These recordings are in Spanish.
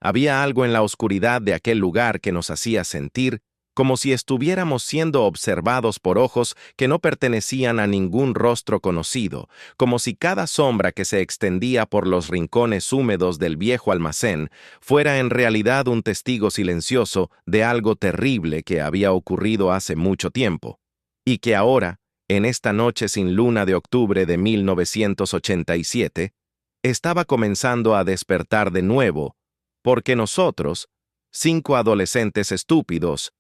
Había algo en la oscuridad de aquel lugar que nos hacía sentir como si estuviéramos siendo observados por ojos que no pertenecían a ningún rostro conocido, como si cada sombra que se extendía por los rincones húmedos del viejo almacén fuera en realidad un testigo silencioso de algo terrible que había ocurrido hace mucho tiempo, y que ahora, en esta noche sin luna de octubre de 1987, estaba comenzando a despertar de nuevo, porque nosotros, 5 adolescentes estúpidos,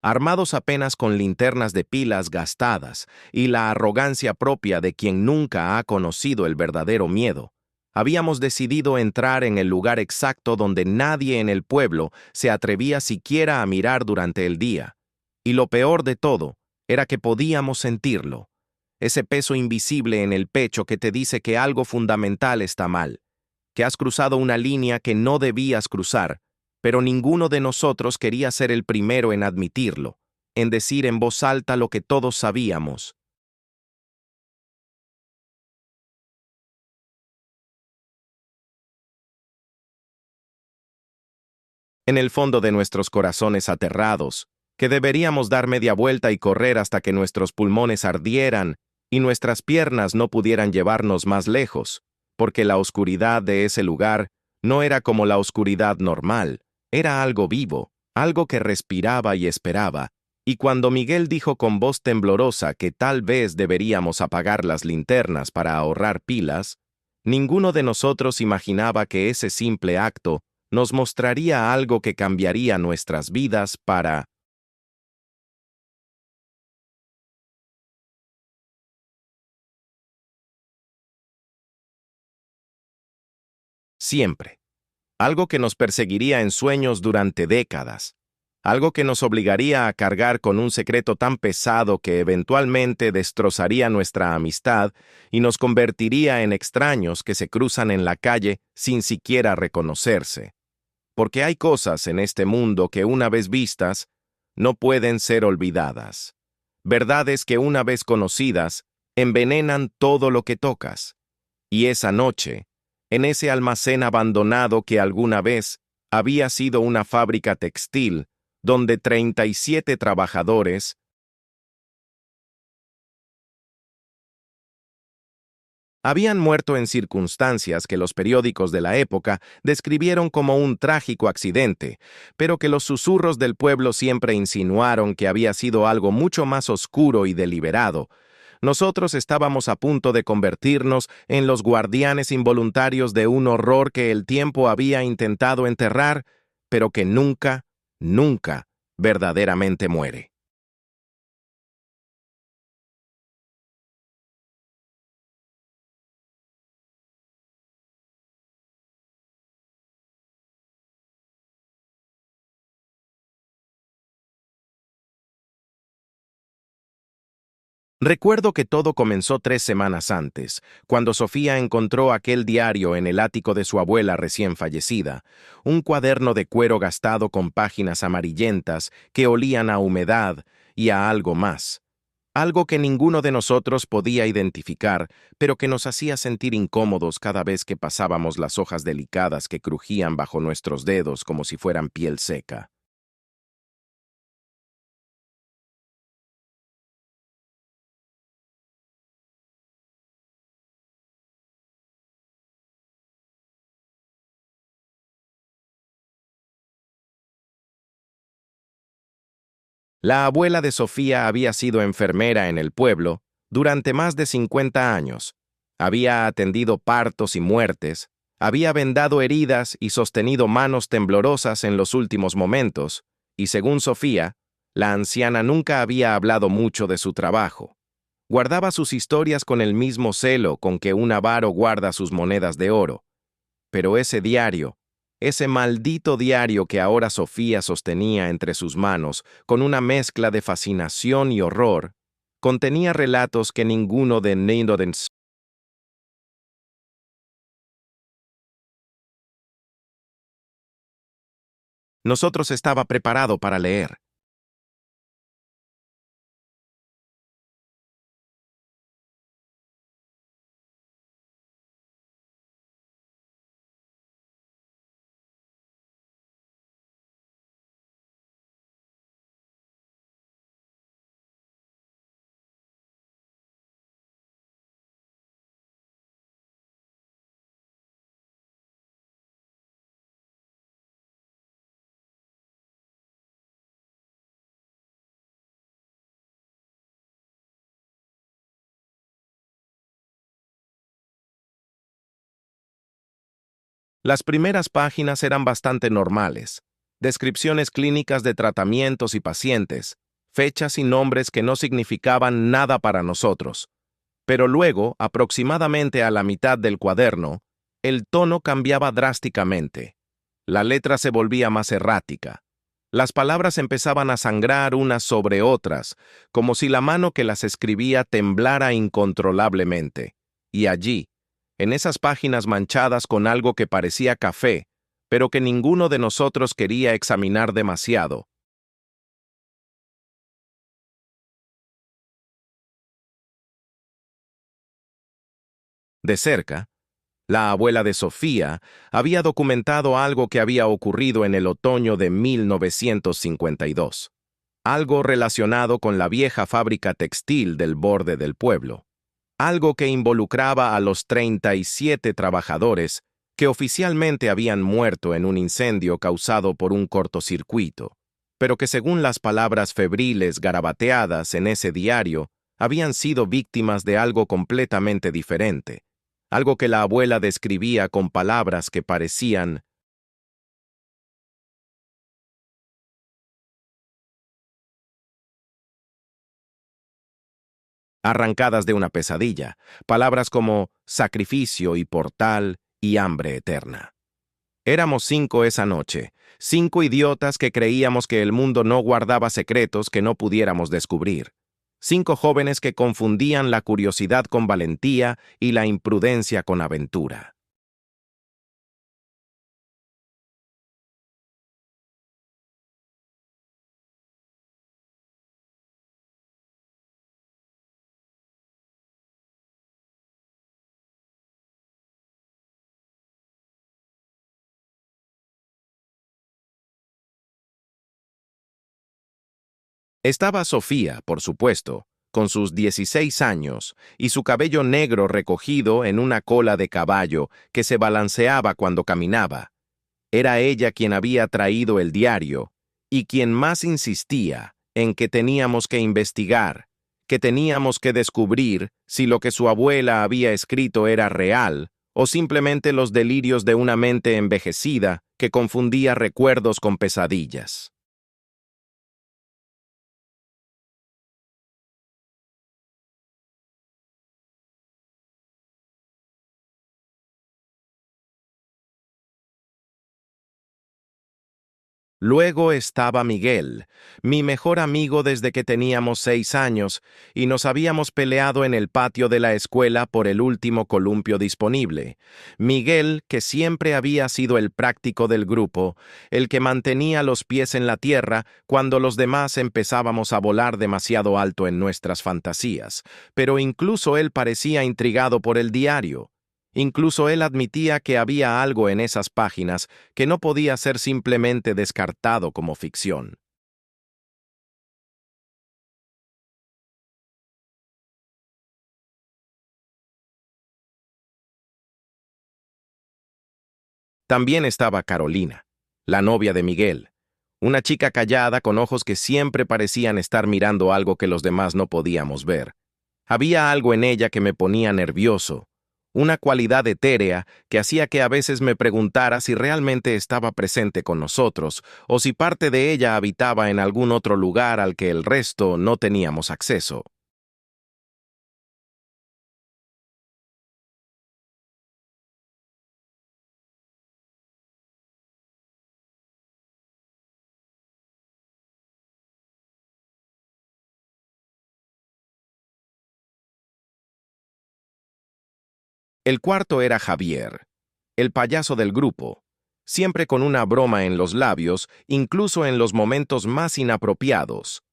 armados apenas con linternas de pilas gastadas y la arrogancia propia de quien nunca ha conocido el verdadero miedo, habíamos decidido entrar en el lugar exacto donde nadie en el pueblo se atrevía siquiera a mirar durante el día. Y lo peor de todo era que podíamos sentirlo, ese peso invisible en el pecho que te dice que algo fundamental está mal, que has cruzado una línea que no debías cruzar, pero ninguno de nosotros quería ser el primero en admitirlo, en decir en voz alta lo que todos sabíamos. En el fondo de nuestros corazones aterrados, que deberíamos dar media vuelta y correr hasta que nuestros pulmones ardieran y nuestras piernas no pudieran llevarnos más lejos, porque la oscuridad de ese lugar no era como la oscuridad normal, era algo vivo, algo que respiraba y esperaba, y cuando Miguel dijo con voz temblorosa que tal vez deberíamos apagar las linternas para ahorrar pilas, ninguno de nosotros imaginaba que ese simple acto nos mostraría algo que cambiaría nuestras vidas para siempre, algo que nos perseguiría en sueños durante décadas, algo que nos obligaría a cargar con un secreto tan pesado que eventualmente destrozaría nuestra amistad y nos convertiría en extraños que se cruzan en la calle sin siquiera reconocerse. Porque hay cosas en este mundo que una vez vistas, no pueden ser olvidadas. Verdades que una vez conocidas, envenenan todo lo que tocas. Y esa noche, en ese almacén abandonado que alguna vez había sido una fábrica textil, donde 37 trabajadores habían muerto en circunstancias que los periódicos de la época describieron como un trágico accidente, pero que los susurros del pueblo siempre insinuaron que había sido algo mucho más oscuro y deliberado. Nosotros estábamos a punto de convertirnos en los guardianes involuntarios de un horror que el tiempo había intentado enterrar, pero que nunca, nunca verdaderamente muere. Recuerdo que todo comenzó 3 semanas antes, cuando Sofía encontró aquel diario en el ático de su abuela recién fallecida, un cuaderno de cuero gastado con páginas amarillentas que olían a humedad y a algo más, algo que ninguno de nosotros podía identificar, pero que nos hacía sentir incómodos cada vez que pasábamos las hojas delicadas que crujían bajo nuestros dedos como si fueran piel seca. La abuela de Sofía había sido enfermera en el pueblo durante más de 50 años. Había atendido partos y muertes, había vendado heridas y sostenido manos temblorosas en los últimos momentos, y según Sofía, la anciana nunca había hablado mucho de su trabajo. Guardaba sus historias con el mismo celo con que un avaro guarda sus monedas de oro. Pero ese maldito diario que ahora Sofía sostenía entre sus manos, con una mezcla de fascinación y horror, contenía relatos que ninguno de Neidodens nosotros estaba preparado para leer. Las primeras páginas eran bastante normales. Descripciones clínicas de tratamientos y pacientes, fechas y nombres que no significaban nada para nosotros. Pero luego, aproximadamente a la mitad del cuaderno, el tono cambiaba drásticamente. La letra se volvía más errática. Las palabras empezaban a sangrar unas sobre otras, como si la mano que las escribía temblara incontrolablemente. Y allí, en esas páginas manchadas con algo que parecía café, pero que ninguno de nosotros quería examinar demasiado, de cerca, la abuela de Sofía había documentado algo que había ocurrido en el otoño de 1952, algo relacionado con la vieja fábrica textil del borde del pueblo, algo que involucraba a los 37 trabajadores que oficialmente habían muerto en un incendio causado por un cortocircuito, pero que según las palabras febriles garabateadas en ese diario, habían sido víctimas de algo completamente diferente, algo que la abuela describía con palabras que parecían arrancadas de una pesadilla, palabras como sacrificio y portal y hambre eterna. Éramos 5 esa noche, 5 idiotas que creíamos que el mundo no guardaba secretos que no pudiéramos descubrir. 5 jóvenes que confundían la curiosidad con valentía y la imprudencia con aventura. Estaba Sofía, por supuesto, con sus 16 años y su cabello negro recogido en una cola de caballo que se balanceaba cuando caminaba. Era ella quien había traído el diario y quien más insistía en que teníamos que investigar, que teníamos que descubrir si lo que su abuela había escrito era real o simplemente los delirios de una mente envejecida que confundía recuerdos con pesadillas. Luego estaba Miguel, mi mejor amigo desde que teníamos 6 años, y nos habíamos peleado en el patio de la escuela por el último columpio disponible. Miguel, que siempre había sido el práctico del grupo, el que mantenía los pies en la tierra cuando los demás empezábamos a volar demasiado alto en nuestras fantasías, pero incluso él parecía intrigado por el diario. Incluso él admitía que había algo en esas páginas que no podía ser simplemente descartado como ficción. También estaba Carolina, la novia de Miguel, una chica callada con ojos que siempre parecían estar mirando algo que los demás no podíamos ver. Había algo en ella que me ponía nervioso, una cualidad etérea que hacía que a veces me preguntara si realmente estaba presente con nosotros o si parte de ella habitaba en algún otro lugar al que el resto no teníamos acceso. El cuarto era Javier, el payaso del grupo, siempre con una broma en los labios, incluso en los momentos más inapropiados.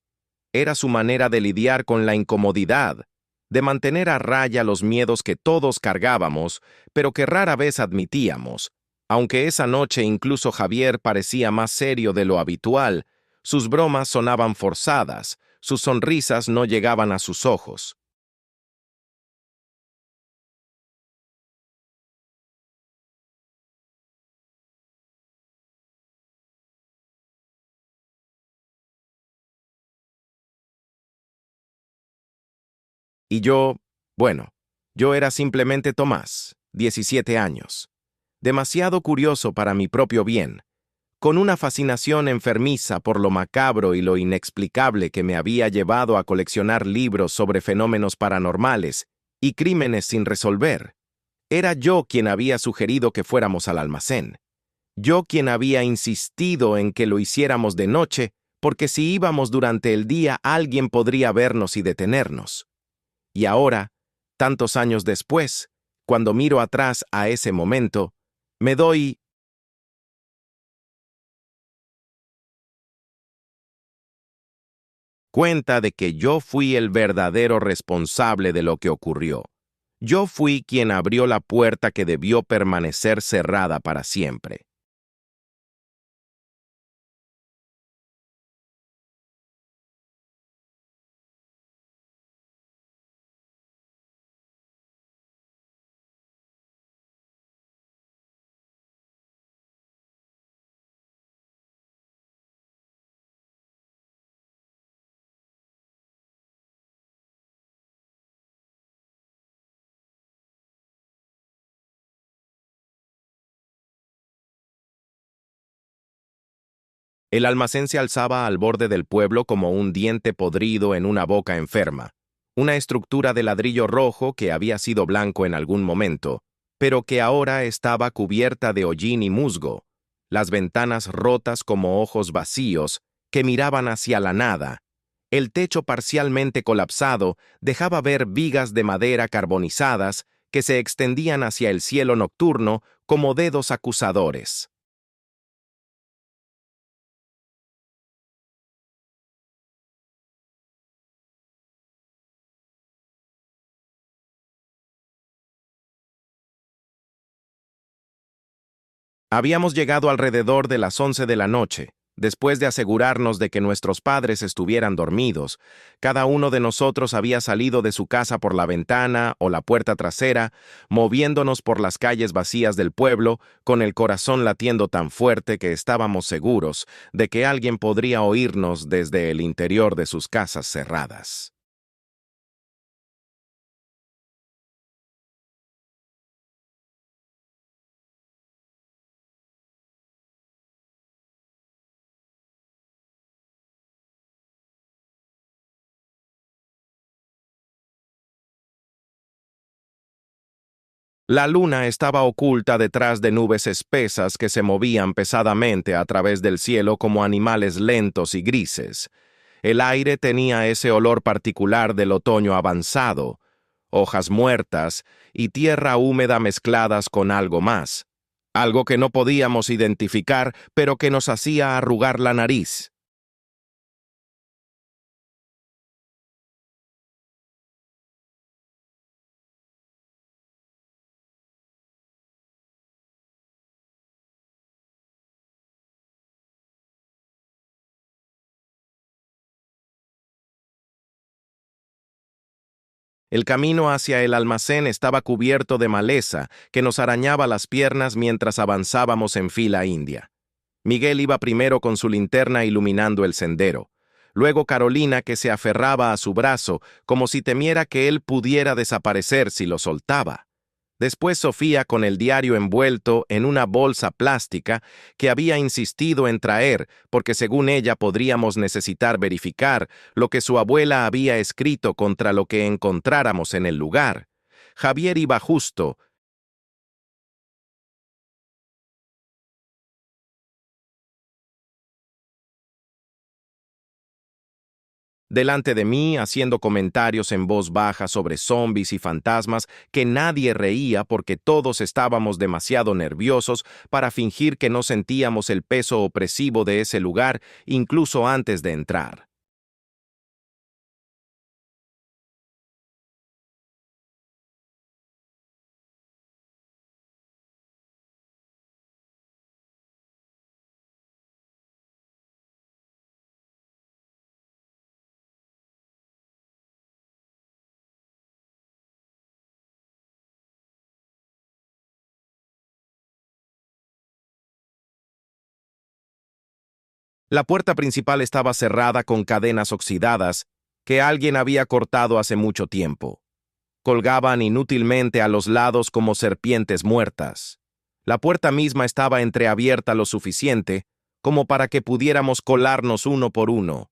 Era su manera de lidiar con la incomodidad, de mantener a raya los miedos que todos cargábamos, pero que rara vez admitíamos. Aunque esa noche incluso Javier parecía más serio de lo habitual, sus bromas sonaban forzadas, sus sonrisas no llegaban a sus ojos. Y yo, bueno, yo era simplemente Tomás, 17 años. demasiado curioso para mi propio bien, con una fascinación enfermiza por lo macabro y lo inexplicable que me había llevado a coleccionar libros sobre fenómenos paranormales y crímenes sin resolver. Era yo quien había sugerido que fuéramos al almacén. Yo quien había insistido en que lo hiciéramos de noche, porque si íbamos durante el día alguien podría vernos y detenernos. Y ahora, tantos años después, cuando miro atrás a ese momento, me doy cuenta de que yo fui el verdadero responsable de lo que ocurrió. Yo fui quien abrió la puerta que debió permanecer cerrada para siempre. El almacén se alzaba al borde del pueblo como un diente podrido en una boca enferma, una estructura de ladrillo rojo que había sido blanco en algún momento, pero que ahora estaba cubierta de hollín y musgo, las ventanas rotas como ojos vacíos que miraban hacia la nada. El techo parcialmente colapsado dejaba ver vigas de madera carbonizadas que se extendían hacia el cielo nocturno como dedos acusadores. Habíamos llegado alrededor de las 11 de la noche, después de asegurarnos de que nuestros padres estuvieran dormidos. Cada uno de nosotros había salido de su casa por la ventana o la puerta trasera, moviéndonos por las calles vacías del pueblo, con el corazón latiendo tan fuerte que estábamos seguros de que alguien podría oírnos desde el interior de sus casas cerradas. La luna estaba oculta detrás de nubes espesas que se movían pesadamente a través del cielo como animales lentos y grises. El aire tenía ese olor particular del otoño avanzado, hojas muertas y tierra húmeda mezcladas con algo más, algo que no podíamos identificar, pero que nos hacía arrugar la nariz. El camino hacia el almacén estaba cubierto de maleza que nos arañaba las piernas mientras avanzábamos en fila india. Miguel iba primero con su linterna iluminando el sendero. Luego Carolina, que se aferraba a su brazo como si temiera que él pudiera desaparecer si lo soltaba. Después Sofía con el diario envuelto en una bolsa plástica que había insistido en traer porque según ella podríamos necesitar verificar lo que su abuela había escrito contra lo que encontráramos en el lugar. Javier iba justo. Delante de mí, haciendo comentarios en voz baja sobre zombies y fantasmas que nadie reía porque todos estábamos demasiado nerviosos para fingir que no sentíamos el peso opresivo de ese lugar incluso antes de entrar. La puerta principal estaba cerrada con cadenas oxidadas que alguien había cortado hace mucho tiempo. Colgaban inútilmente a los lados como serpientes muertas. La puerta misma estaba entreabierta lo suficiente como para que pudiéramos colarnos uno por uno,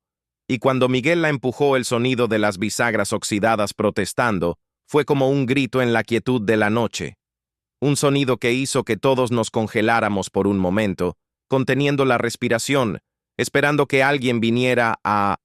y cuando Miguel la empujó, el sonido de las bisagras oxidadas protestando fue como un grito en la quietud de la noche, un sonido que hizo que todos nos congeláramos por un momento, conteniendo la respiración, esperando que alguien viniera a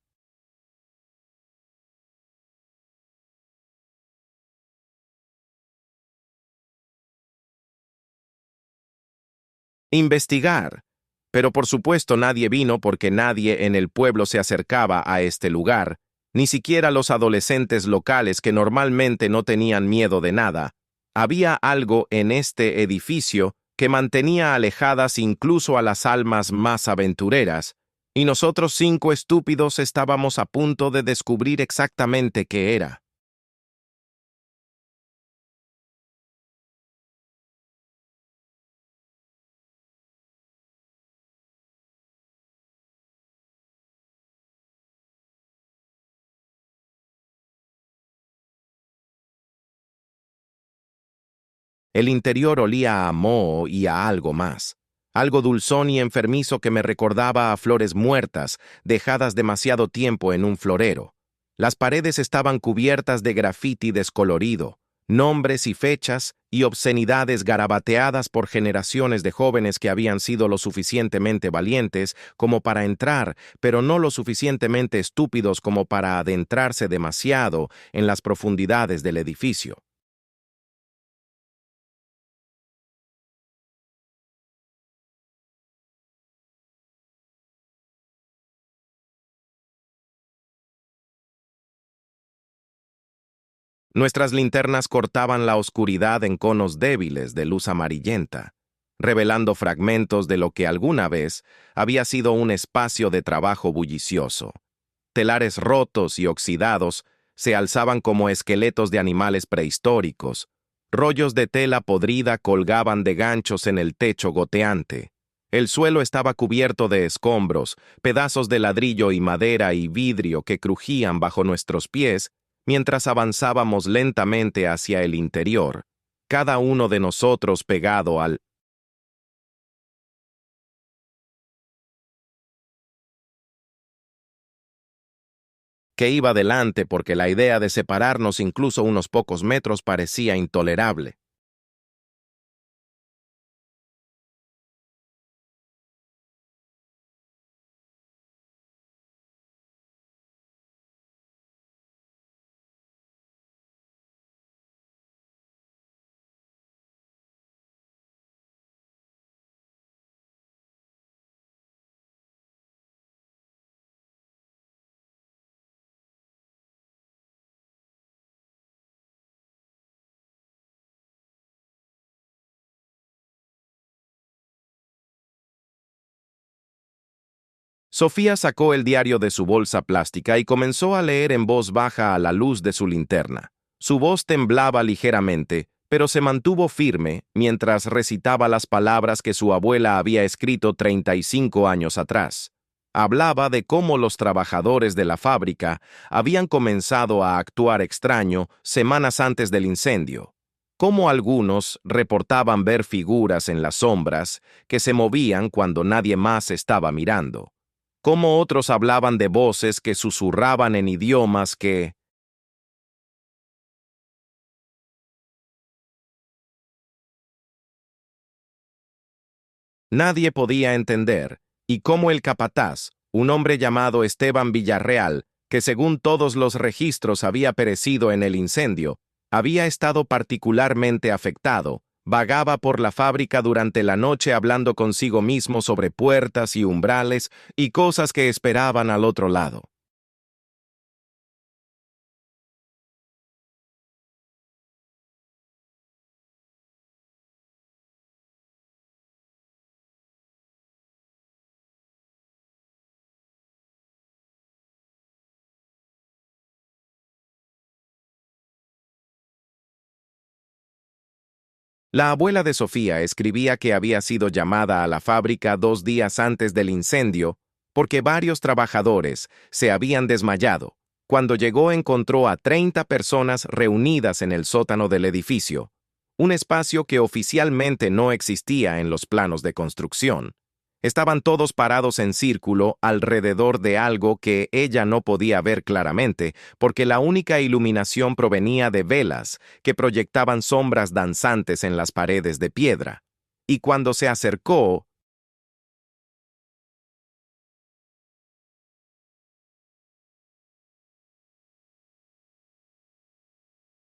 investigar. Pero por supuesto nadie vino porque nadie en el pueblo se acercaba a este lugar, ni siquiera los adolescentes locales que normalmente no tenían miedo de nada. Había algo en este edificio que mantenía alejadas incluso a las almas más aventureras, y nosotros 5 estúpidos estábamos a punto de descubrir exactamente qué era. El interior olía a moho y a algo más, algo dulzón y enfermizo que me recordaba a flores muertas, dejadas demasiado tiempo en un florero. Las paredes estaban cubiertas de grafiti descolorido, nombres y fechas y obscenidades garabateadas por generaciones de jóvenes que habían sido lo suficientemente valientes como para entrar, pero no lo suficientemente estúpidos como para adentrarse demasiado en las profundidades del edificio. Nuestras linternas cortaban la oscuridad en conos débiles de luz amarillenta, revelando fragmentos de lo que alguna vez había sido un espacio de trabajo bullicioso. Telares rotos y oxidados se alzaban como esqueletos de animales prehistóricos. Rollos de tela podrida colgaban de ganchos en el techo goteante. El suelo estaba cubierto de escombros, pedazos de ladrillo y madera y vidrio que crujían bajo nuestros pies mientras avanzábamos lentamente hacia el interior, cada uno de nosotros pegado al que iba delante porque la idea de separarnos incluso unos pocos metros parecía intolerable. Sofía sacó el diario de su bolsa plástica y comenzó a leer en voz baja a la luz de su linterna. Su voz temblaba ligeramente, pero se mantuvo firme mientras recitaba las palabras que su abuela había escrito 35 años atrás. Hablaba de cómo los trabajadores de la fábrica habían comenzado a actuar extraño semanas antes del incendio, cómo algunos reportaban ver figuras en las sombras que se movían cuando nadie más estaba mirando, cómo otros hablaban de voces que susurraban en idiomas que nadie podía entender, y cómo el capataz, un hombre llamado Esteban Villarreal, que según todos los registros había perecido en el incendio, había estado particularmente afectado, vagaba por la fábrica durante la noche hablando consigo mismo sobre puertas y umbrales y cosas que esperaban al otro lado. La abuela de Sofía escribía que había sido llamada a la fábrica 2 días antes del incendio porque varios trabajadores se habían desmayado. Cuando llegó encontró a 30 personas reunidas en el sótano del edificio. un espacio que oficialmente no existía en los planos de construcción. Estaban todos parados en círculo alrededor de algo que ella no podía ver claramente, porque la única iluminación provenía de velas que proyectaban sombras danzantes en las paredes de piedra. Y cuando se acercó,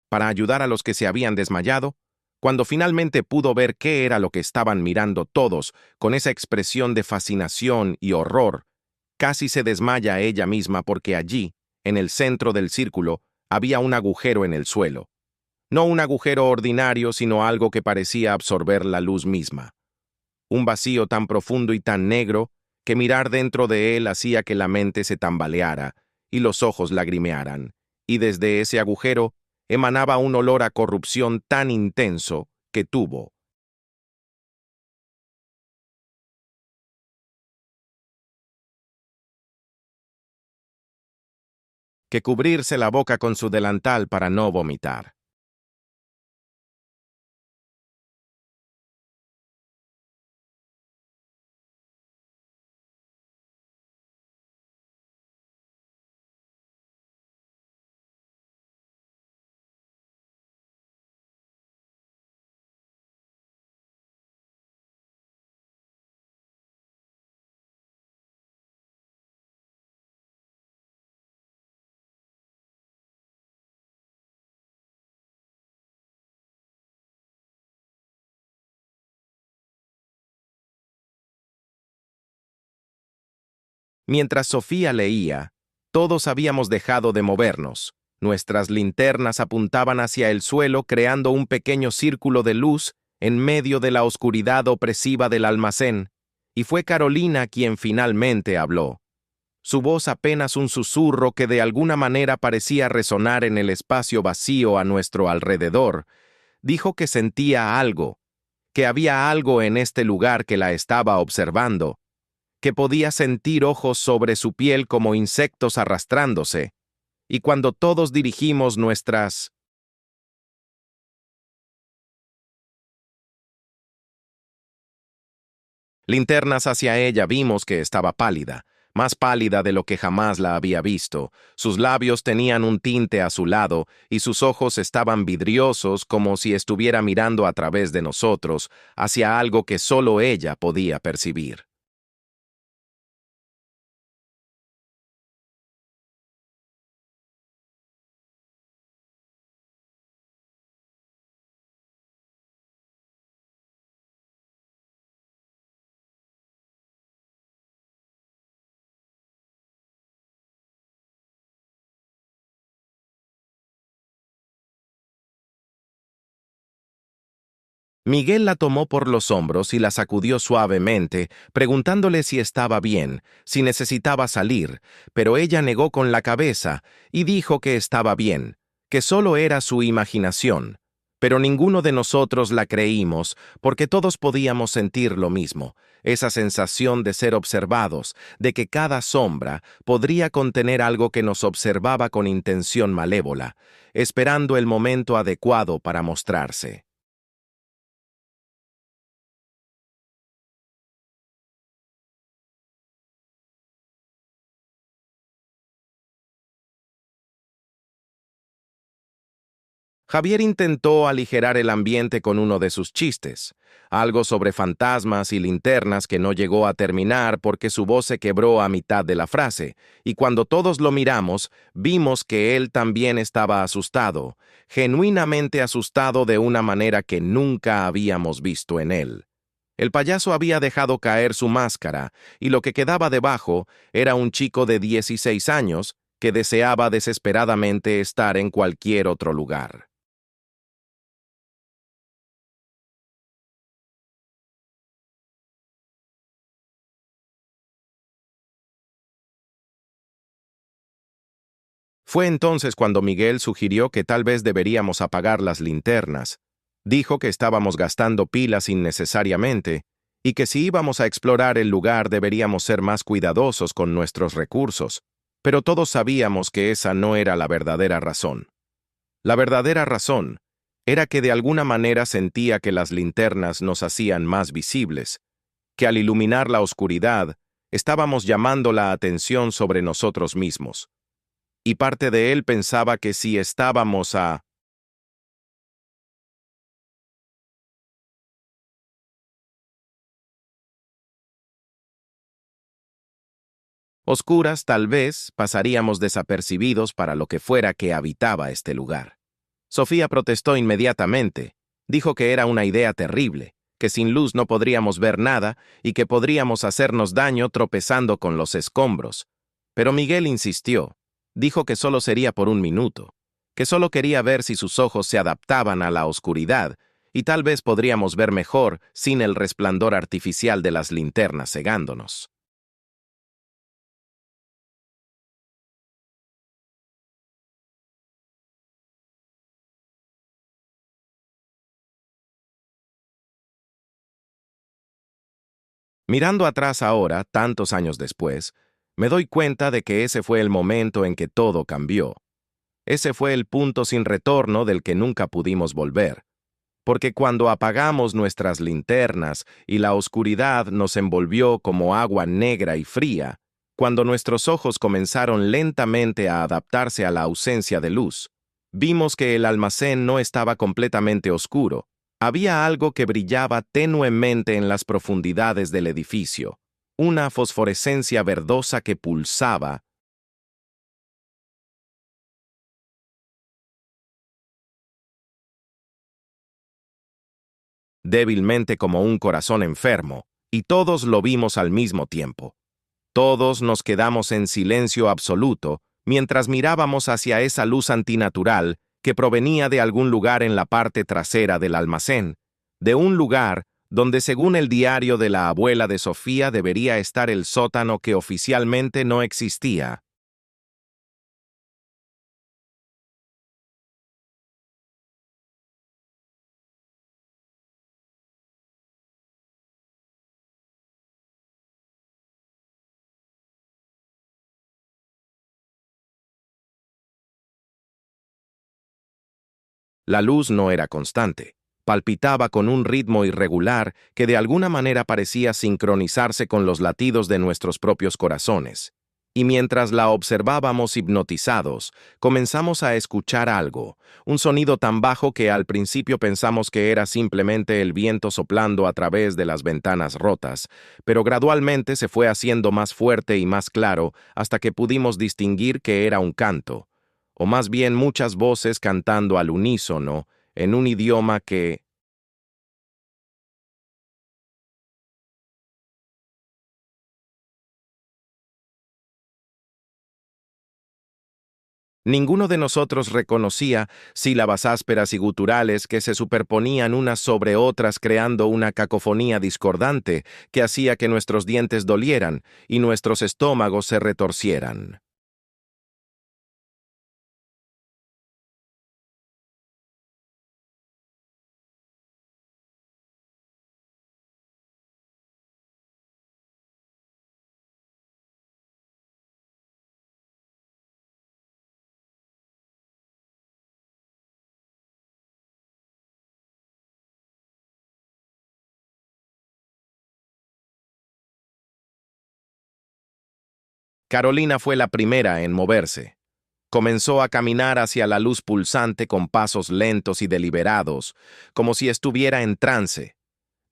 para ayudar a los que se habían desmayado, cuando finalmente pudo ver qué era lo que estaban mirando todos con esa expresión de fascinación y horror, casi se desmaya ella misma porque allí, en el centro del círculo, había un agujero en el suelo. No un agujero ordinario, sino algo que parecía absorber la luz misma. Un vacío tan profundo y tan negro que mirar dentro de él hacía que la mente se tambaleara y los ojos lagrimearan, y desde ese agujero emanaba un olor a corrupción tan intenso que tuvo que cubrirse la boca con su delantal para no vomitar. Mientras Sofía leía, todos habíamos dejado de movernos. Nuestras linternas apuntaban hacia el suelo creando un pequeño círculo de luz en medio de la oscuridad opresiva del almacén, y fue Carolina quien finalmente habló. Su voz apenas un susurro que de alguna manera parecía resonar en el espacio vacío a nuestro alrededor, dijo que sentía algo, que había algo en este lugar que la estaba observando, que podía sentir ojos sobre su piel como insectos arrastrándose, y cuando todos dirigimos nuestras linternas hacia ella, vimos que estaba pálida, más pálida de lo que jamás la había visto. Sus labios tenían un tinte azulado y sus ojos estaban vidriosos como si estuviera mirando a través de nosotros, hacia algo que solo ella podía percibir. Miguel la tomó por los hombros y la sacudió suavemente, preguntándole si estaba bien, si necesitaba salir, pero ella negó con la cabeza y dijo que estaba bien, que solo era su imaginación. Pero ninguno de nosotros la creímos, porque todos podíamos sentir lo mismo, esa sensación de ser observados, de que cada sombra podría contener algo que nos observaba con intención malévola, esperando el momento adecuado para mostrarse. Javier intentó aligerar el ambiente con uno de sus chistes, algo sobre fantasmas y linternas que no llegó a terminar porque su voz se quebró a mitad de la frase, y cuando todos lo miramos, vimos que él también estaba asustado, genuinamente asustado de una manera que nunca habíamos visto en él. El payaso había dejado caer su máscara, y lo que quedaba debajo era un chico de 16 años que deseaba desesperadamente estar en cualquier otro lugar. Fue entonces cuando Miguel sugirió que tal vez deberíamos apagar las linternas. Dijo que estábamos gastando pilas innecesariamente y que si íbamos a explorar el lugar deberíamos ser más cuidadosos con nuestros recursos, pero todos sabíamos que esa no era la verdadera razón. La verdadera razón era que de alguna manera sentía que las linternas nos hacían más visibles, que al iluminar la oscuridad, estábamos llamando la atención sobre nosotros mismos. Y parte de él pensaba que si estábamos a oscuras, tal vez pasaríamos desapercibidos para lo que fuera que habitaba este lugar. Sofía protestó inmediatamente. Dijo que era una idea terrible, que sin luz no podríamos ver nada y que podríamos hacernos daño tropezando con los escombros. Pero Miguel insistió. Dijo que solo sería por un minuto, que solo quería ver si sus ojos se adaptaban a la oscuridad y tal vez podríamos ver mejor sin el resplandor artificial de las linternas cegándonos. Mirando atrás ahora, tantos años después, me doy cuenta de que ese fue el momento en que todo cambió. Ese fue el punto sin retorno del que nunca pudimos volver. Porque cuando apagamos nuestras linternas y la oscuridad nos envolvió como agua negra y fría, cuando nuestros ojos comenzaron lentamente a adaptarse a la ausencia de luz, vimos que el almacén no estaba completamente oscuro. Había algo que brillaba tenuemente en las profundidades del edificio, una fosforescencia verdosa que pulsaba débilmente como un corazón enfermo, y todos lo vimos al mismo tiempo. Todos nos quedamos en silencio absoluto mientras mirábamos hacia esa luz antinatural que provenía de algún lugar en la parte trasera del almacén, de un lugar donde según el diario de la abuela de Sofía debería estar el sótano que oficialmente no existía. La luz no era constante. Palpitaba con un ritmo irregular que de alguna manera parecía sincronizarse con los latidos de nuestros propios corazones. Y mientras la observábamos hipnotizados, comenzamos a escuchar algo, un sonido tan bajo que al principio pensamos que era simplemente el viento soplando a través de las ventanas rotas, pero gradualmente se fue haciendo más fuerte y más claro hasta que pudimos distinguir que era un canto, o más bien muchas voces cantando al unísono, en un idioma que ninguno de nosotros reconocía, sílabas ásperas y guturales que se superponían unas sobre otras creando una cacofonía discordante que hacía que nuestros dientes dolieran y nuestros estómagos se retorcieran. Carolina fue la primera en moverse. Comenzó a caminar hacia la luz pulsante con pasos lentos y deliberados, como si estuviera en trance.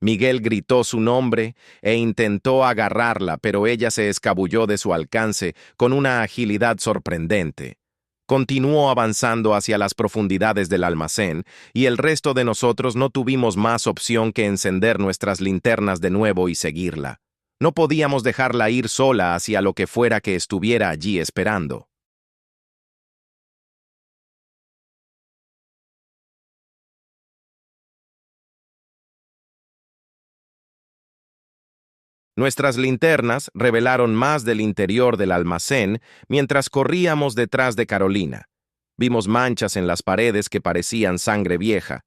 Miguel gritó su nombre e intentó agarrarla, pero ella se escabulló de su alcance con una agilidad sorprendente. Continuó avanzando hacia las profundidades del almacén, y el resto de nosotros no tuvimos más opción que encender nuestras linternas de nuevo y seguirla. No podíamos dejarla ir sola hacia lo que fuera que estuviera allí esperando. Nuestras linternas revelaron más del interior del almacén mientras corríamos detrás de Carolina. Vimos manchas en las paredes que parecían sangre vieja.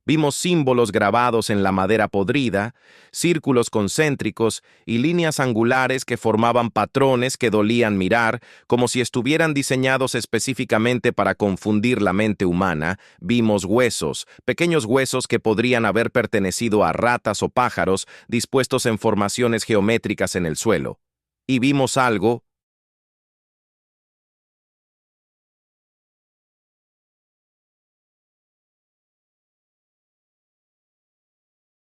Vimos símbolos grabados en la madera podrida, círculos concéntricos y líneas angulares que formaban patrones que dolían mirar, como si estuvieran diseñados específicamente para confundir la mente humana. Vimos huesos, pequeños huesos que podrían haber pertenecido a ratas o pájaros dispuestos en formaciones geométricas en el suelo. Y vimos algo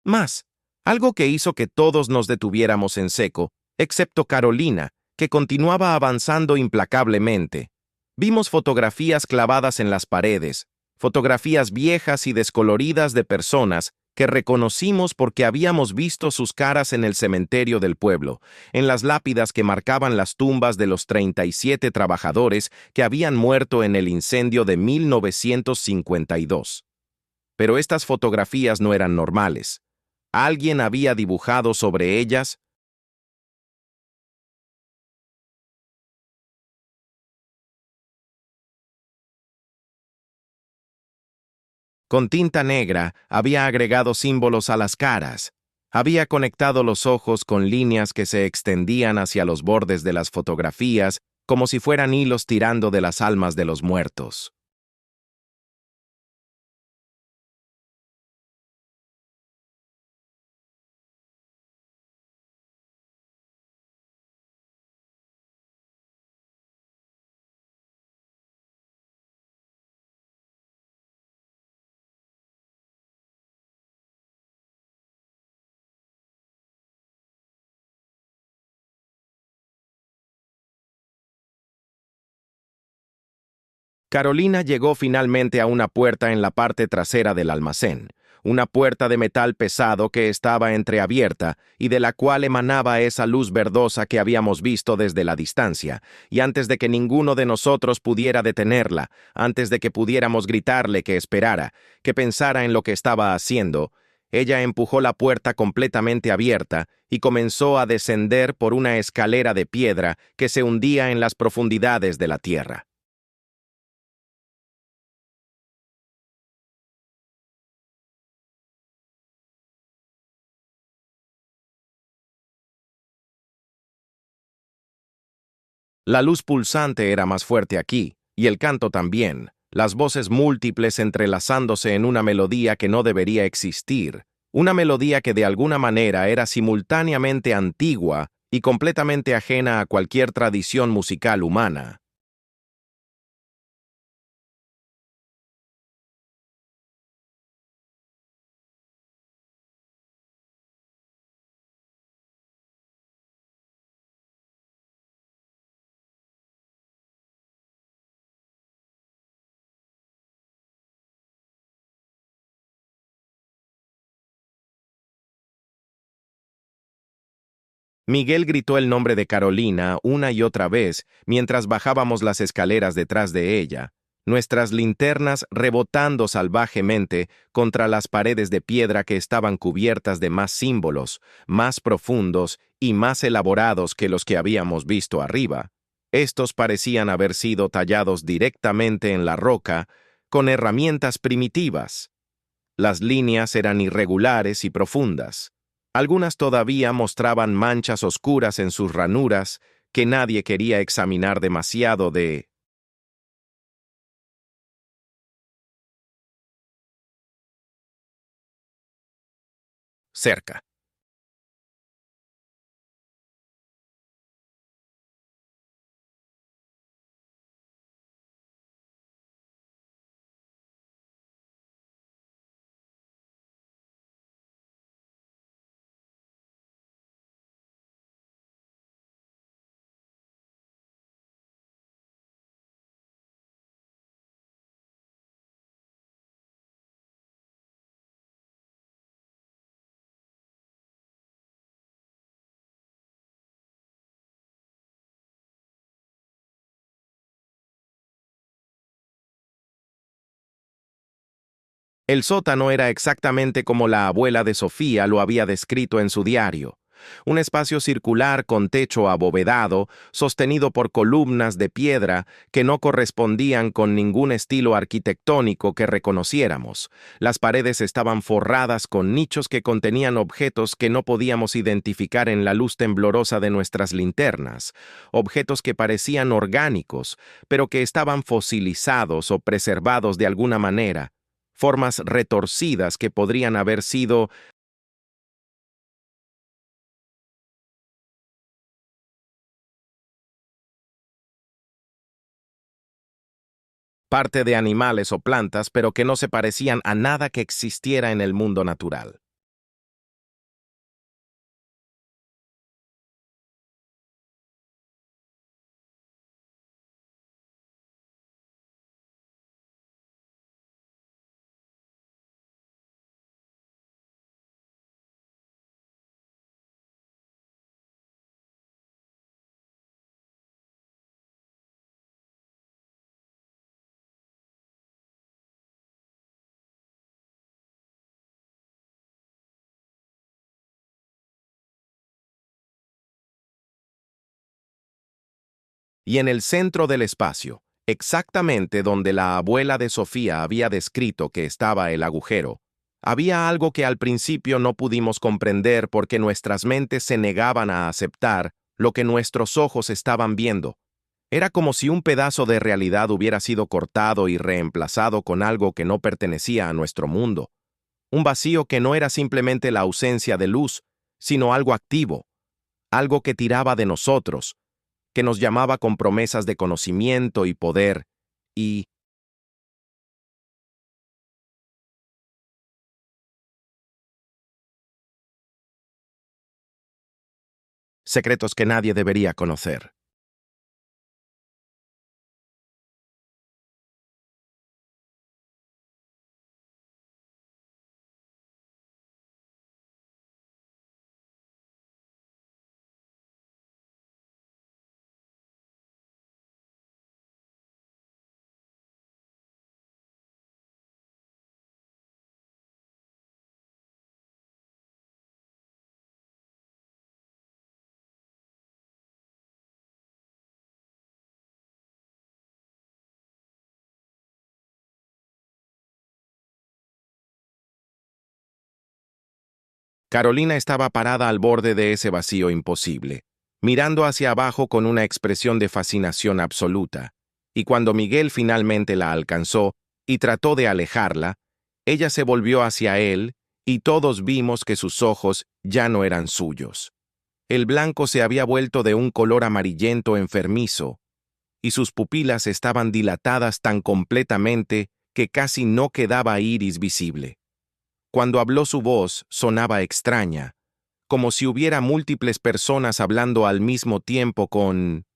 más, algo que hizo que todos nos detuviéramos en seco, excepto Carolina, que continuaba avanzando implacablemente. Vimos fotografías clavadas en las paredes, fotografías viejas y descoloridas de personas que reconocimos porque habíamos visto sus caras en el cementerio del pueblo, en las lápidas que marcaban las tumbas de los 37 trabajadores que habían muerto en el incendio de 1952. Pero estas fotografías no eran normales. Alguien había dibujado sobre ellas con tinta negra, había agregado símbolos a las caras. Había conectado los ojos con líneas que se extendían hacia los bordes de las fotografías, como si fueran hilos tirando de las almas de los muertos. Carolina llegó finalmente a una puerta en la parte trasera del almacén, una puerta de metal pesado que estaba entreabierta y de la cual emanaba esa luz verdosa que habíamos visto desde la distancia, y antes de que ninguno de nosotros pudiera detenerla, antes de que pudiéramos gritarle que esperara, que pensara en lo que estaba haciendo, ella empujó la puerta completamente abierta y comenzó a descender por una escalera de piedra que se hundía en las profundidades de la tierra. La luz pulsante era más fuerte aquí, y el canto también, las voces múltiples entrelazándose en una melodía que no debería existir, una melodía que de alguna manera era simultáneamente antigua y completamente ajena a cualquier tradición musical humana. Miguel gritó el nombre de Carolina una y otra vez mientras bajábamos las escaleras detrás de ella, nuestras linternas rebotando salvajemente contra las paredes de piedra que estaban cubiertas de más símbolos, más profundos y más elaborados que los que habíamos visto arriba. Estos parecían haber sido tallados directamente en la roca con herramientas primitivas. Las líneas eran irregulares y profundas. Algunas todavía mostraban manchas oscuras en sus ranuras que nadie quería examinar demasiado de cerca. El sótano era exactamente como la abuela de Sofía lo había descrito en su diario. un espacio circular con techo abovedado, sostenido por columnas de piedra que no correspondían con ningún estilo arquitectónico que reconociéramos. Las paredes estaban forradas con nichos que contenían objetos que no podíamos identificar en la luz temblorosa de nuestras linternas, objetos que parecían orgánicos, pero que estaban fosilizados o preservados de alguna manera, formas retorcidas que podrían haber sido parte de animales o plantas, pero que no se parecían a nada que existiera en el mundo natural. Y en el centro del espacio, exactamente donde la abuela de Sofía había descrito que estaba el agujero, había algo que al principio no pudimos comprender porque nuestras mentes se negaban a aceptar lo que nuestros ojos estaban viendo. Era como si un pedazo de realidad hubiera sido cortado y reemplazado con algo que no pertenecía a nuestro mundo. Un vacío que no era simplemente la ausencia de luz, sino algo activo, algo que tiraba de nosotros, que nos llamaba con promesas de conocimiento y poder, y secretos que nadie debería conocer. Carolina estaba parada al borde de ese vacío imposible, mirando hacia abajo con una expresión de fascinación absoluta, y cuando Miguel finalmente la alcanzó y trató de alejarla, ella se volvió hacia él y todos vimos que sus ojos ya no eran suyos. El blanco se había vuelto de un color amarillento enfermizo, y sus pupilas estaban dilatadas tan completamente que casi no quedaba iris visible. Cuando habló su voz sonaba extraña, como si hubiera múltiples personas hablando al mismo tiempo con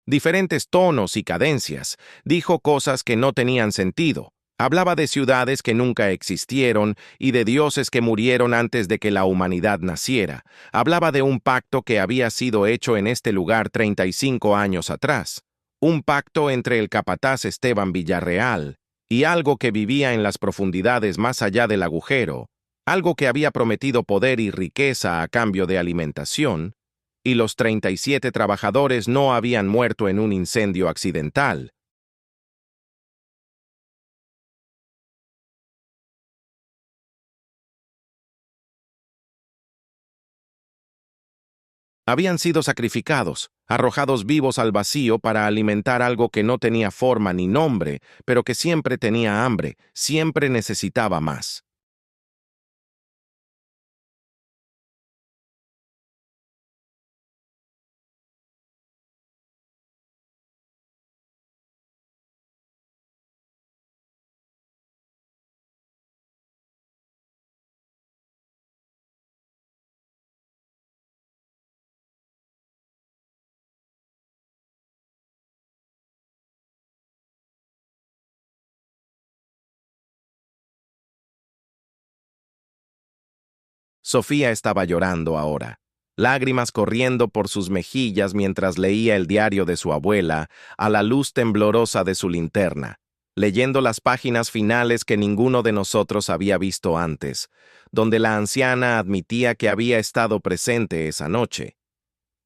diferentes tonos y cadencias. Dijo cosas que no tenían sentido. Hablaba de ciudades que nunca existieron y de dioses que murieron antes de que la humanidad naciera. Hablaba de un pacto que había sido hecho en este lugar 35 años atrás. Un pacto entre el capataz Esteban Villarreal y algo que vivía en las profundidades más allá del agujero, algo que había prometido poder y riqueza a cambio de alimentación, y los 37 trabajadores no habían muerto en un incendio accidental. Habían sido sacrificados, arrojados vivos al vacío para alimentar algo que no tenía forma ni nombre, pero que siempre tenía hambre, siempre necesitaba más. Sofía estaba llorando ahora, lágrimas corriendo por sus mejillas mientras leía el diario de su abuela a la luz temblorosa de su linterna. leyendo las páginas finales que ninguno de nosotros había visto antes, donde la anciana admitía que había estado presente esa noche,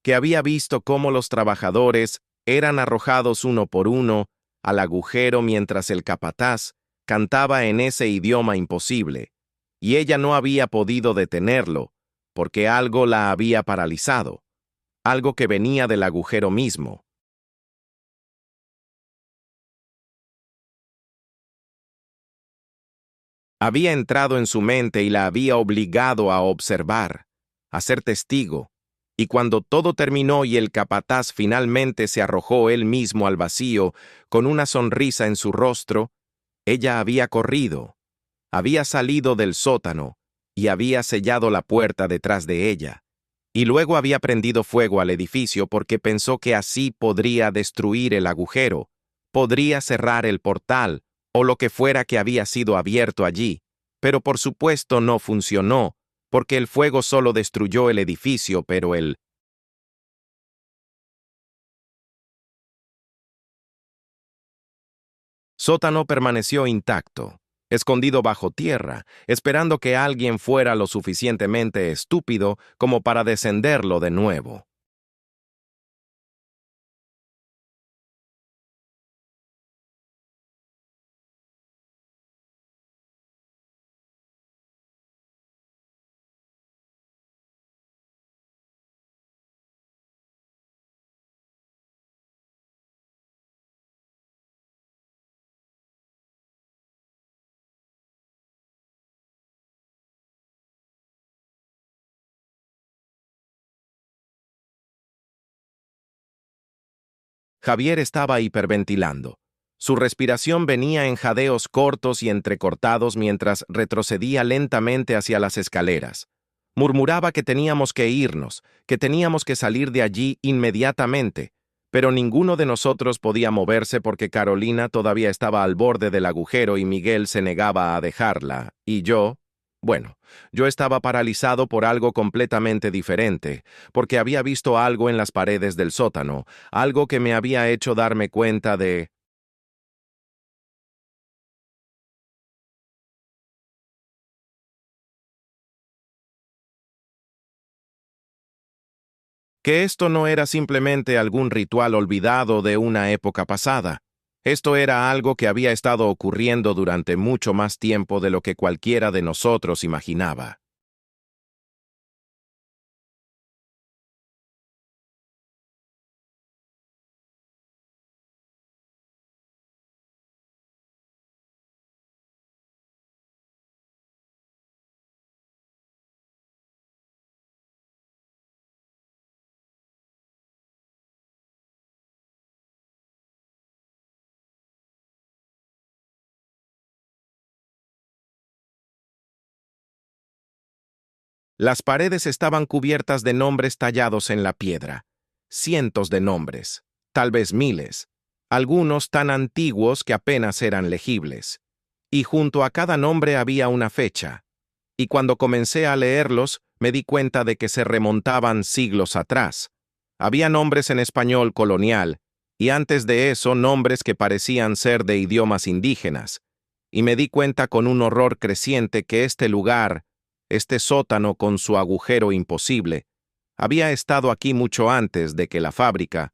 que había visto cómo los trabajadores eran arrojados uno por uno al agujero mientras el capataz cantaba en ese idioma imposible, y ella no había podido detenerlo, porque algo la había paralizado, algo que venía del agujero mismo. Había entrado en su mente y la había obligado a observar, a ser testigo, y cuando todo terminó y el capataz finalmente se arrojó él mismo al vacío, con una sonrisa en su rostro, ella había corrido, había salido del sótano y había sellado la puerta detrás de ella, y luego había prendido fuego al edificio porque pensó que así podría destruir el agujero, podría cerrar el portal, o lo que fuera que había sido abierto allí, pero por supuesto no funcionó, porque el fuego solo destruyó el edificio, pero el sótano permaneció intacto, escondido bajo tierra, esperando que alguien fuera lo suficientemente estúpido como para descenderlo de nuevo. Javier estaba hiperventilando. Su respiración venía en jadeos cortos y entrecortados mientras retrocedía lentamente hacia las escaleras. Murmuraba que teníamos que irnos, que teníamos que salir de allí inmediatamente, pero ninguno de nosotros podía moverse porque Carolina todavía estaba al borde del agujero y Miguel se negaba a dejarla, y yo, bueno, yo estaba paralizado por algo completamente diferente, porque había visto algo en las paredes del sótano, algo que me había hecho darme cuenta de que esto no era simplemente algún ritual olvidado de una época pasada. Esto era algo que había estado ocurriendo durante mucho más tiempo de lo que cualquiera de nosotros imaginaba. Las paredes estaban cubiertas de nombres tallados en la piedra. Cientos de nombres, tal vez miles, algunos tan antiguos que apenas eran legibles. Y junto a cada nombre había una fecha. Y cuando comencé a leerlos, me di cuenta de que se remontaban siglos atrás. Había nombres en español colonial, y antes de eso nombres que parecían ser de idiomas indígenas. Y me di cuenta con un horror creciente que este lugar, este sótano con su agujero imposible, había estado aquí mucho antes de que la fábrica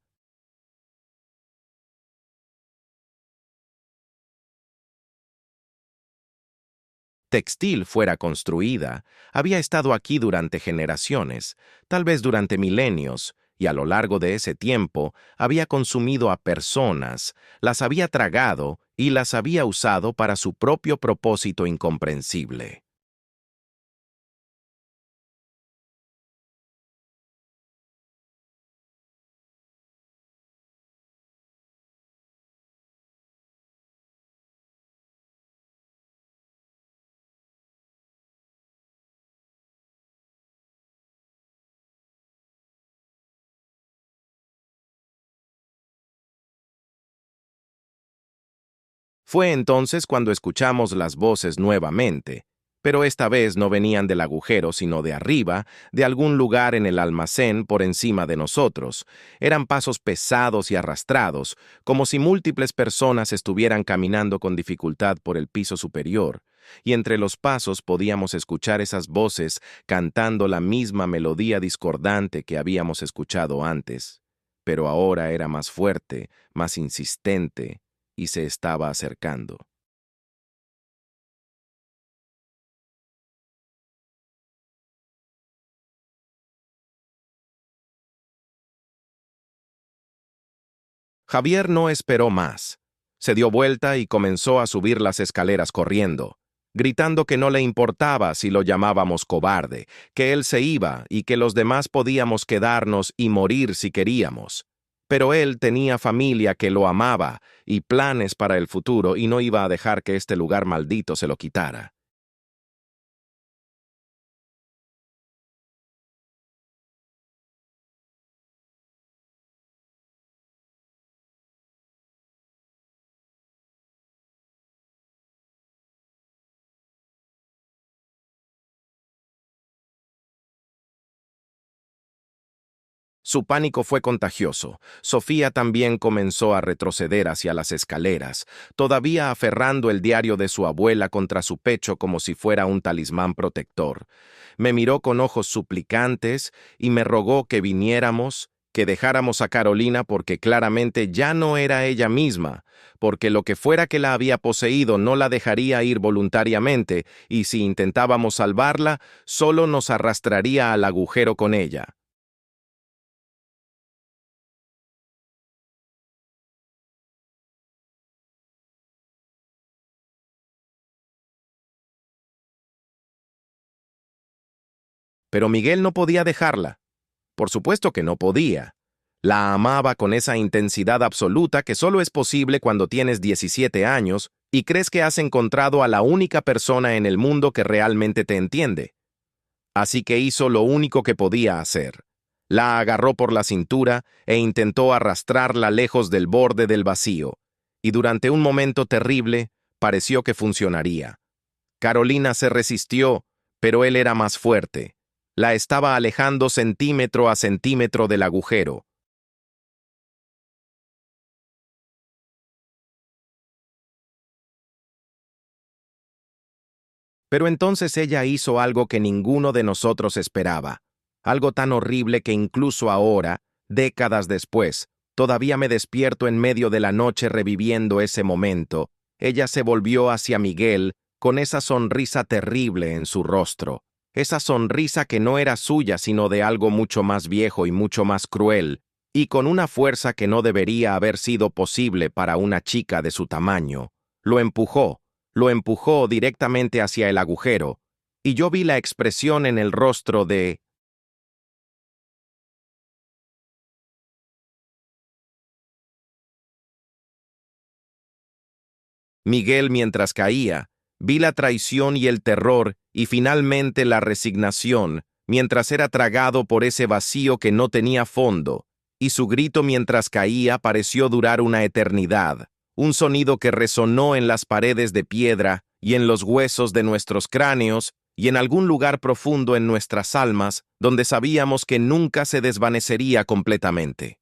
textil fuera construida, había estado aquí durante generaciones, tal vez durante milenios, y a lo largo de ese tiempo había consumido a personas, las había tragado y las había usado para su propio propósito incomprensible. Fue entonces cuando escuchamos las voces nuevamente, Pero esta vez no venían del agujero, sino de arriba, de algún lugar en el almacén por encima de nosotros. Eran pasos pesados y arrastrados, como si múltiples personas estuvieran caminando con dificultad por el piso superior, y entre los pasos podíamos escuchar esas voces cantando la misma melodía discordante que habíamos escuchado antes. Pero ahora era más fuerte, más insistente, y se estaba acercando. Javier no esperó más. Se dio vuelta y comenzó a subir las escaleras corriendo, gritando que no le importaba si lo llamábamos cobarde, que él se iba y que los demás podíamos quedarnos y morir si queríamos. Pero él tenía familia que lo amaba y planes para el futuro y no iba a dejar que este lugar maldito se lo quitara. Su pánico fue contagioso. Sofía también comenzó a retroceder hacia las escaleras, todavía aferrando el diario de su abuela contra su pecho como si fuera un talismán protector. Me miró con ojos suplicantes y me rogó que viniéramos, que dejáramos a Carolina porque claramente ya no era ella misma, porque lo que fuera que la había poseído no la dejaría ir voluntariamente, y si intentábamos salvarla, solo nos arrastraría al agujero con ella. Pero Miguel no podía dejarla. Por supuesto que no podía. La amaba con esa intensidad absoluta que solo es posible cuando tienes 17 años y crees que has encontrado a la única persona en el mundo que realmente te entiende. Así que hizo lo único que podía hacer. La agarró por la cintura e intentó arrastrarla lejos del borde del vacío, y durante un momento terrible pareció que funcionaría. Carolina se resistió, pero él era más fuerte. La estaba alejando centímetro a centímetro del agujero. Pero entonces ella hizo algo que ninguno de nosotros esperaba, algo tan horrible que incluso ahora, décadas después, todavía me despierto en medio de la noche reviviendo ese momento. Ella se volvió hacia Miguel con esa sonrisa terrible en su rostro, esa sonrisa que no era suya sino de algo mucho más viejo y mucho más cruel, y con una fuerza que no debería haber sido posible para una chica de su tamaño. Lo empujó directamente hacia el agujero, y yo vi la expresión en el rostro de Miguel mientras caía, vi la traición y el terror y finalmente la resignación mientras era tragado por ese vacío que no tenía fondo, y su grito mientras caía pareció durar una eternidad, un sonido que resonó en las paredes de piedra y en los huesos de nuestros cráneos y en algún lugar profundo en nuestras almas donde sabíamos que nunca se desvanecería completamente.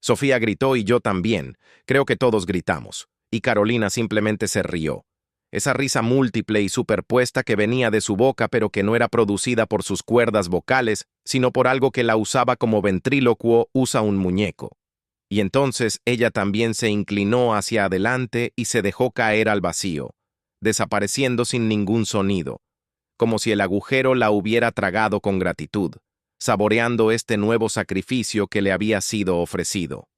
Sofía gritó y yo también. Creo que todos gritamos. Y Carolina simplemente se rió. Esa risa múltiple y superpuesta que venía de su boca pero que no era producida por sus cuerdas vocales, sino por algo que la usaba como ventrílocuo usa un muñeco. Y entonces ella también se inclinó hacia adelante y se dejó caer al vacío, desapareciendo sin ningún sonido, como si el agujero la hubiera tragado con gratitud, saboreando este nuevo sacrificio que le había sido ofrecido.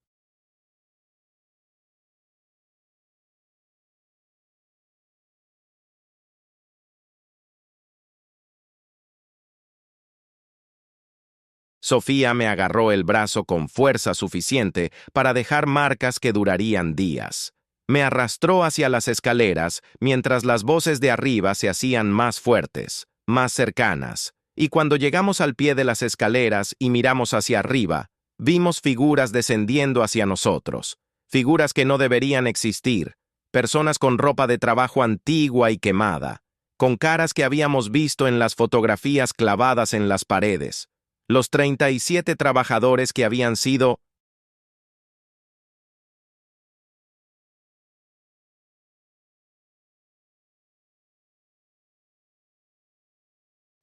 Sofía me agarró el brazo con fuerza suficiente para dejar marcas que durarían días. Me arrastró hacia las escaleras mientras las voces de arriba se hacían más fuertes, más cercanas, y cuando llegamos al pie de las escaleras y miramos hacia arriba, vimos figuras descendiendo hacia nosotros, figuras que no deberían existir, personas con ropa de trabajo antigua y quemada, con caras que habíamos visto en las fotografías clavadas en las paredes, los 37 trabajadores que habían sido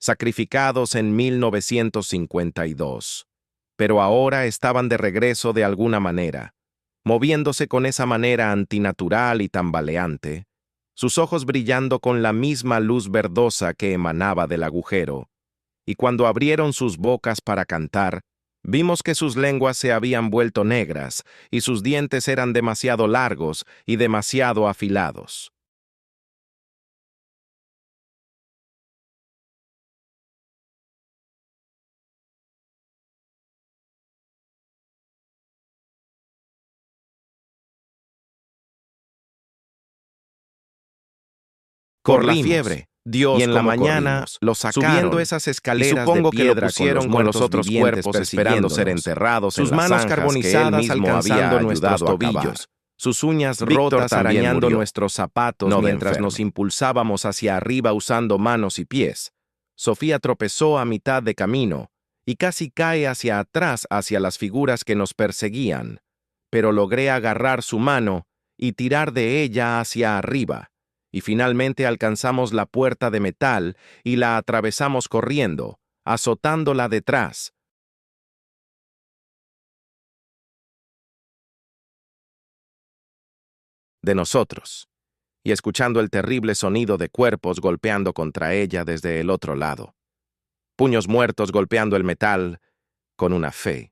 sacrificados en 1952, pero ahora estaban de regreso de alguna manera, moviéndose con esa manera antinatural y tambaleante, sus ojos brillando con la misma luz verdosa que emanaba del agujero, y cuando abrieron sus bocas para cantar, vimos que sus lenguas se habían vuelto negras y sus dientes eran demasiado largos y demasiado afilados. Por la fiebre, Dios, y en la cómo mañana corrimos. lo sacaron, Subiendo esas escaleras y supongo de que lo piedra pusieron con con los los otros vivientes cuerpos esperando ser persiguiéndonos. enterrados Sus en las manos zanjas carbonizadas que él mismo alcanzando había nuestros ayudado a acabar. tobillos, sus uñas Víctor rotas también arañando murió. nuestros zapatos No de mientras nos enferme. impulsábamos hacia arriba usando manos y pies. Sofía tropezó a mitad de camino y casi cae hacia atrás hacia las figuras que nos perseguían, pero logré agarrar su mano y tirar de ella hacia arriba, y finalmente alcanzamos la puerta de metal y la atravesamos corriendo, azotándola detrás. De nosotros, y escuchando el terrible sonido de cuerpos golpeando contra ella desde el otro lado. Puños muertos golpeando el metal con una fe